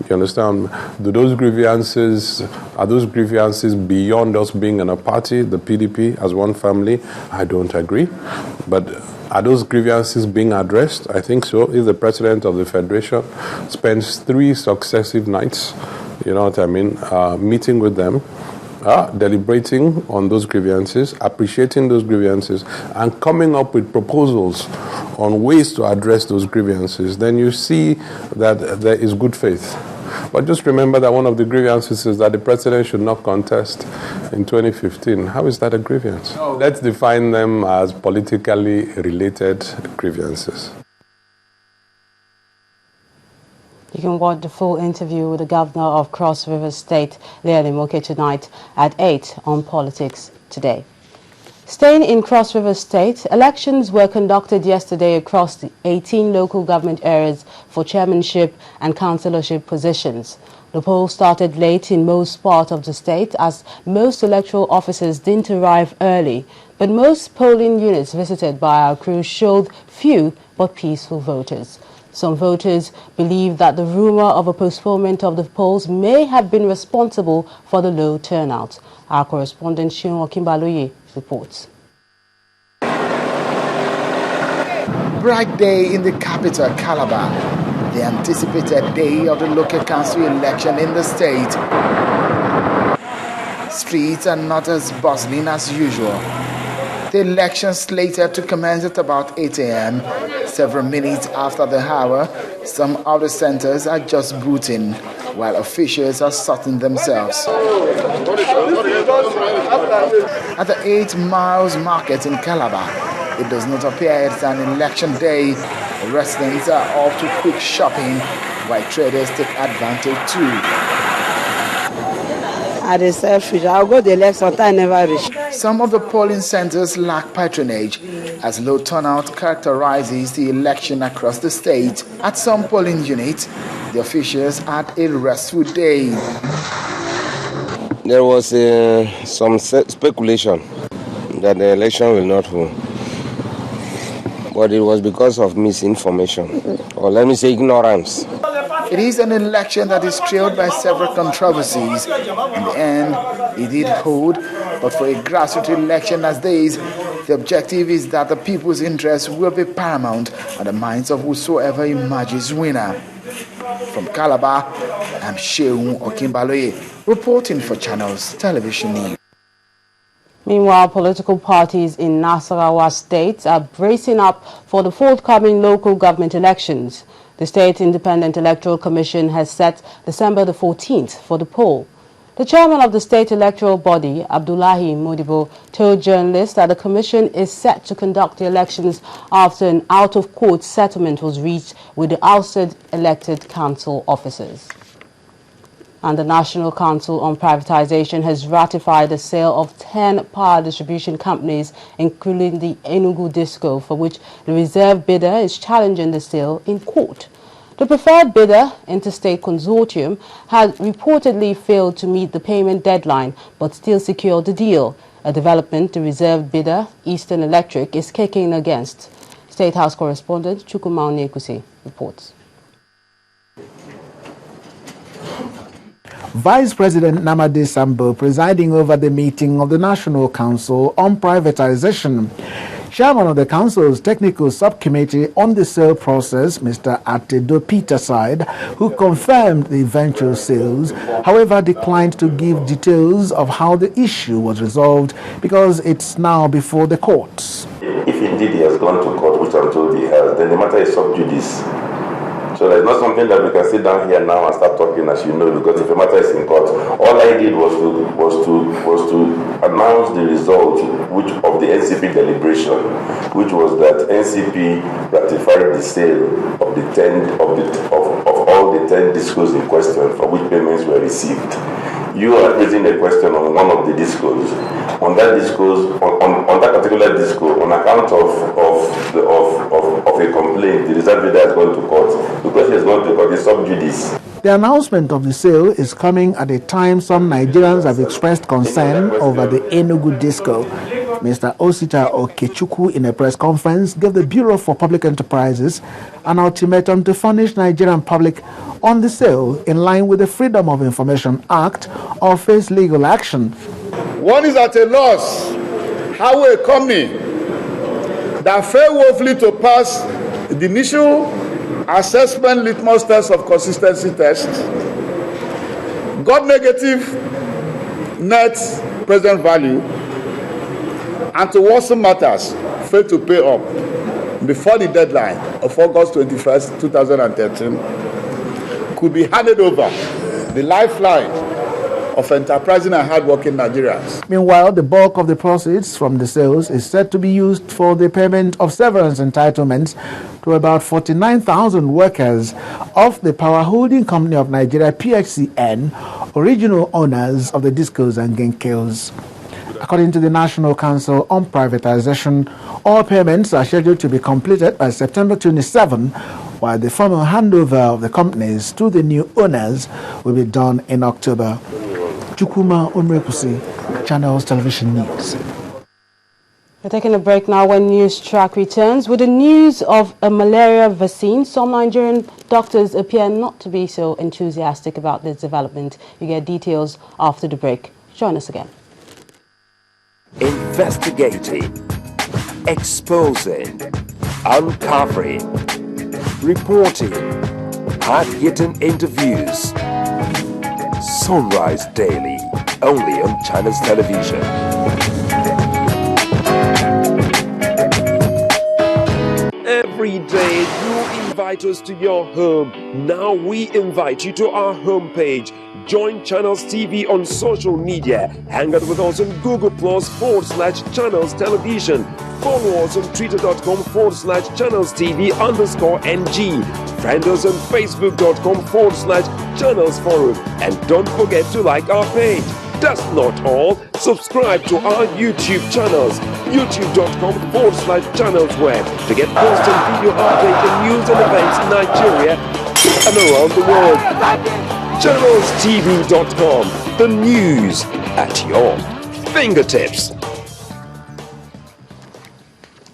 You understand? Are those grievances beyond us being in a party, the PDP, as one family? I don't agree. But are those grievances being addressed? I think so. If the president of the federation spends 3 successive nights, you know what I mean, meeting with them, deliberating on those grievances, appreciating those grievances, and coming up with proposals on ways to address those grievances, then you see that there is good faith. But just remember that one of the grievances is that the president should not contest in 2015. How is that a grievance? No. Let's define them as politically related grievances. You can watch the full interview with the governor of Cross River State, Leon Imoke, tonight at 8 on Politics Today. Staying in Cross River State, elections were conducted yesterday across the 18 local government areas for chairmanship and councillorship positions. The poll started late in most parts of the state as most electoral officers didn't arrive early, but most polling units visited by our crew showed few but peaceful voters. Some voters believe that the rumor of a postponement of the polls may have been responsible for the low turnout. Our correspondent Shion Okimbaloye reports. Bright day in the capital, Calabar, the anticipated day of the local council election in the state. Streets are not as bustling as usual. The election slated to commence at about 8 a.m. Several minutes after the hour, some of the centers are just booting, while officials are sorting themselves. At the 8 Miles Market in Calabar, it does not appear it's an election day. Residents are off to quick shopping, while traders take advantage too. At the selfish, I'll go the election time never reach. Some of the polling centers lack patronage, as low turnout characterizes the election across the state. At some polling units, the officials had a restful day. There was some speculation that the election will not hold, but it was because of misinformation, or let me say ignorance. It is an election that is trailed by several controversies. In the end, it did hold, but for a grassroots election as this, the objective is that the people's interest will be paramount on the minds of whosoever emerges winner. From Calabar, I'm Shion Okimbaloye, reporting for Channels Television News. Meanwhile, political parties in Nasarawa State are bracing up for the forthcoming local government elections. The State Independent Electoral Commission has set December the 14th for the poll. The chairman of the state electoral body, Abdullahi Modibo, told journalists that the commission is set to conduct the elections after an out-of-court settlement was reached with the ousted elected council officers. And the National Council on Privatization has ratified the sale of 10 power distribution companies, including the Enugu Disco, for which the reserve bidder is challenging the sale in court. The preferred bidder, Interstate Consortium, had reportedly failed to meet the payment deadline, but still secured the deal, a development the reserve bidder, Eastern Electric, is kicking against. State House correspondent Chukwuma Onekusi reports. Vice President Namade Sambo presiding over the meeting of the National Council on Privatization. Chairman of the Council's Technical Subcommittee on the sale process, Mr. Atedo Peterside, who confirmed the eventual sales, however declined to give details of how the issue was resolved because it's now before the courts. If indeed he has gone to court, which I'm told he has, then the matter is sub judice. So there's not something that we can sit down here now and start talking, as you know, because if the matter is in court, all I did was to announce the result of the NCP deliberation, which was that NCP ratified the sale of all the 10 discos in question for which payments were received. You are raising a question on one of the discos. On that discos, on that particular disco, on account of a complaint, the reserve bidder has gone to court. Because he has gone to court, it's sub judice. The announcement of the sale is coming at a time some Nigerians have expressed concern over the Enugu Disco. Mr. Osita Okechukwu, in a press conference, gave the Bureau for Public Enterprises an ultimatum to furnish Nigerian public on the sale in line with the Freedom of Information Act or face legal action. One is at a loss how a company that failed woefully to pass the initial assessment litmus test of consistency test, got negative net present value, and to worsen matters, failed to pay up before the deadline of August 21st, 2013, could be handed over the lifeline of enterprising and hardworking Nigerians. Meanwhile, the bulk of the proceeds from the sales is said to be used for the payment of severance entitlements to about 49,000 workers of the Power Holding Company of Nigeria, PHCN, original owners of the discos and genkels. According to the National Council on Privatization, all payments are scheduled to be completed by September 27, while the formal handover of the companies to the new owners will be done in October. Chukuma Onrekusi, Channels Television News. We're taking a break now. When News Track returns with the news of a malaria vaccine. Some Nigerian doctors appear not to be so enthusiastic about this development. You get details after the break. Join us again. Investigating, exposing, uncovering, reporting, hard-hitting interviews. Sunrise Daily, only on Channels Television. Every day you invite us to your home. Now we invite you to our homepage. Join Channels TV on social media. Hang out with us on Google Plus/Channels Television. Follow us on Twitter.com/Channels TV_NG. Friend us on Facebook.com/Channels Forum. And don't forget to like our page. That's not all. Subscribe to our YouTube channels. YouTube.com/Channels Web to get post and video updates and news and events in Nigeria and around the world. ChannelsTV.com. The news at your fingertips.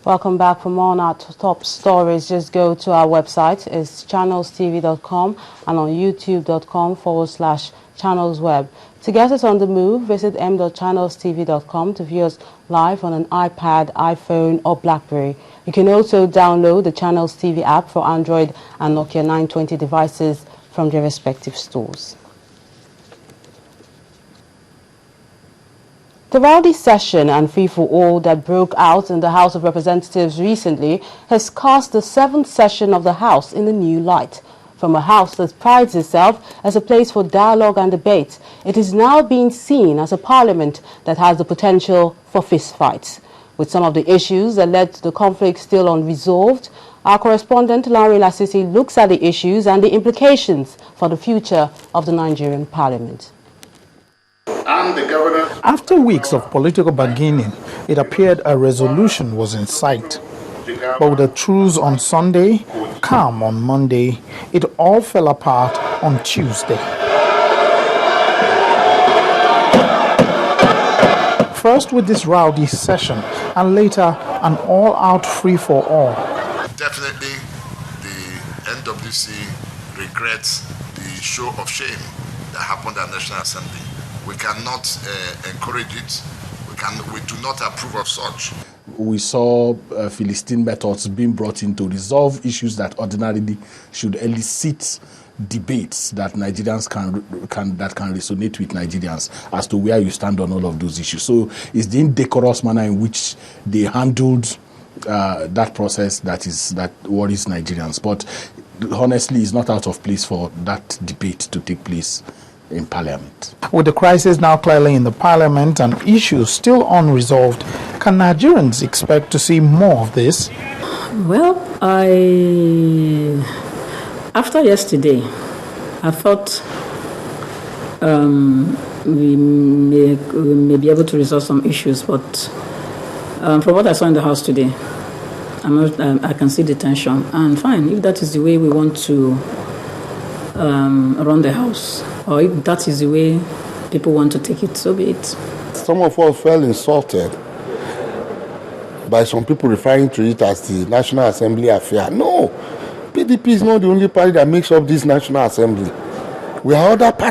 Welcome back. For more on our top stories, just go to our website. It's channelstv.com and on youtube.com/channelsweb. To get us on the move, visit m.channelstv.com to view us live on an iPad, iPhone or BlackBerry. You can also download the Channels TV app for Android and Nokia 920 devices from their respective stores. The rowdy session and free-for-all that broke out in the House of Representatives recently has cast the 7th session of the House in a new light. From a House that prides itself as a place for dialogue and debate, it is now being seen as a parliament that has the potential for fistfights. With some of the issues that led to the conflict still unresolved, our correspondent Larry Lasisi looks at the issues and the implications for the future of the Nigerian parliament. After weeks of political bargaining, it appeared a resolution was in sight. But with a truce on Sunday, calm on Monday, it all fell apart on Tuesday. First with this rowdy session, and later an all-out free-for-all. Definitely, the NWC regrets the show of shame that happened at National Assembly. We cannot encourage it. We do not approve of such. We saw Philistine methods being brought in to resolve issues that ordinarily should elicit debates that Nigerians can resonate with Nigerians as to where you stand on all of those issues. So it's the indecorous manner in which they handled that process that worries Nigerians. But honestly, it's not out of place for that debate to take place in Parliament. With the crisis now clearly in the Parliament and issues still unresolved, can Nigerians expect to see more of this? Well, after yesterday, I thought we may be able to resolve some issues, but from what I saw in the House today, I can see the tension. And fine, if that is the way we want to run the House, or if that is the way people want to take it, so be it. Some of us felt insulted by some people referring to it as the National Assembly affair. No, PDP is not the only party that makes up this National Assembly. We have other parties